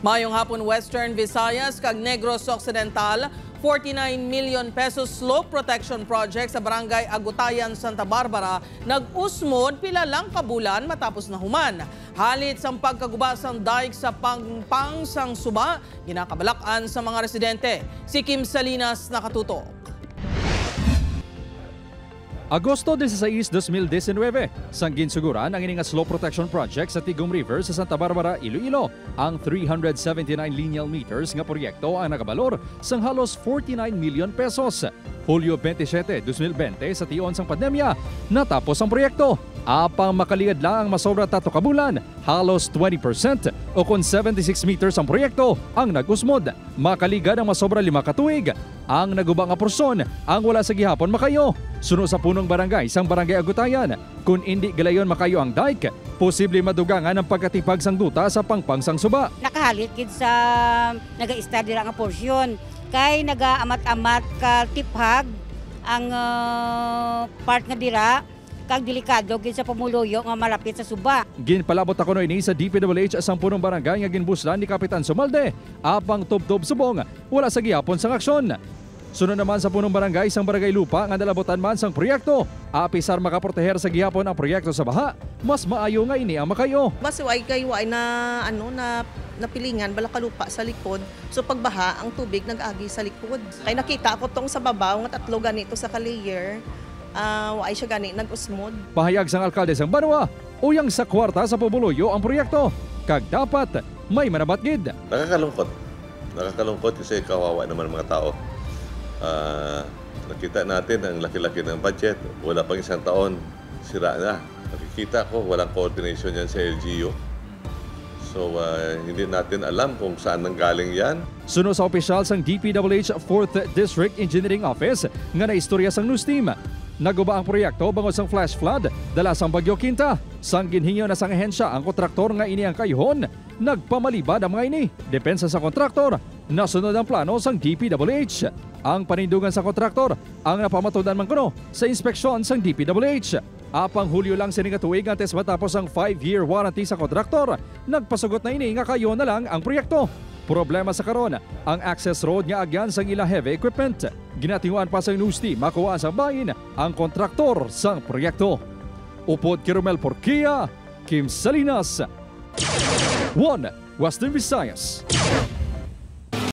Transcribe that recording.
Mayong hapon Western Visayas kag Negros Occidental, 49 million pesos slope protection project sa Barangay Agutayan, Santa Barbara nag-usmod pila lang kabulan matapos na human. Halit sang pagkagubas ng dike sa Pangpang sang Suba, ginakabalakan sa mga residente. Si Kim Salinas nakatutok. Agosto 16, 2019, sanggin suguran ang ining slope protection project sa Tigom River sa Santa Barbara, Iloilo. Ang 379 lineal meters nga proyekto ang nagabalor sang halos 49 million pesos. Hulyo 27, 2020 sa tion sang pandemya, natapos ang proyekto. Apang makaliad lang ang masobra 3 kabulan, halos 20% o kung 76 meters ang proyekto ang nag-usmod. Makaligad ang masobra 5 katuig. Ang naguba nga porson ang wala sa gihapon makayo. Suno sa punong barangay sang Barangay Agutayan, kung hindi galayon makayo ang dike, posible madugangan ang pagkatipag sang duta sa Pangpang sang Suba. Nakahalit gid sa naga-study ra nga porsyon kay naga-amat-amat ka tiphag ang part nga dira kag delikado gid sa pamuluyo nga malapit sa Suba. Ginpalabot ako no ini sa DPWH sang punong barangay nga ginbuslan ni Kapitan Sumalde. Apang tubtob subong, wala sa gihapon sang aksyon. Sunod naman sa punong barangay sang Barangay Lupa nga nalabotan man sang proyekto. Apisar makaproteher sa gihapon ang proyekto sa baha, mas maayo nga ini ang makayo. Mas way kayo ay na napilingan bala kalupa sa likod. So pagbaha ang tubig nag-agi sa likod. Kay nakita ko tong sa babaw nga 3 ganito sa ka-layer. Ay siya gani nag-usmod. Pahayag sang alkalde sang Banwa, uyang sa kwarta sa pabuluyo ang proyekto. Kag dapat may manabat gid. Nakakalungkot kasi kawawa naman mga tao. Nakita natin ang laki-laki ng budget. Wala pang isang taon, sira na. Nakikita ko walang coordination yan sa LGU. So hindi natin alam kung saan nanggaling yan. Suno sa opisyal sang DPWH 4th District Engineering Office nga naistorya sang news team. Naguba ang proyekto bangod sang flash flood dala sang Bagyo Quinta. Sang ginhingyo na sang ahensya ang kontraktor nga ini ang kayuhon, nagpamalibad ang mga ini. Depensa sa kontraktor, nasunod ang plano sang DPWH. Ang panindugan sa kontraktor ang napamatudan man kuno sa inspeksyon sang DPWH. Apang Hulyo lang sining katuig antes matapos ang 5-year warranty sa kontraktor, nagpasugot na ini nga kayo na lang ang proyekto. Problema sa karon ang access road nga agyan sang ila heavy equipment. Ginatinguan pa sa news team makuha sa bahin ang kontraktor sang proyekto. Upod Kirumel Porquia, Kim Salinas, 1 Western Visayas.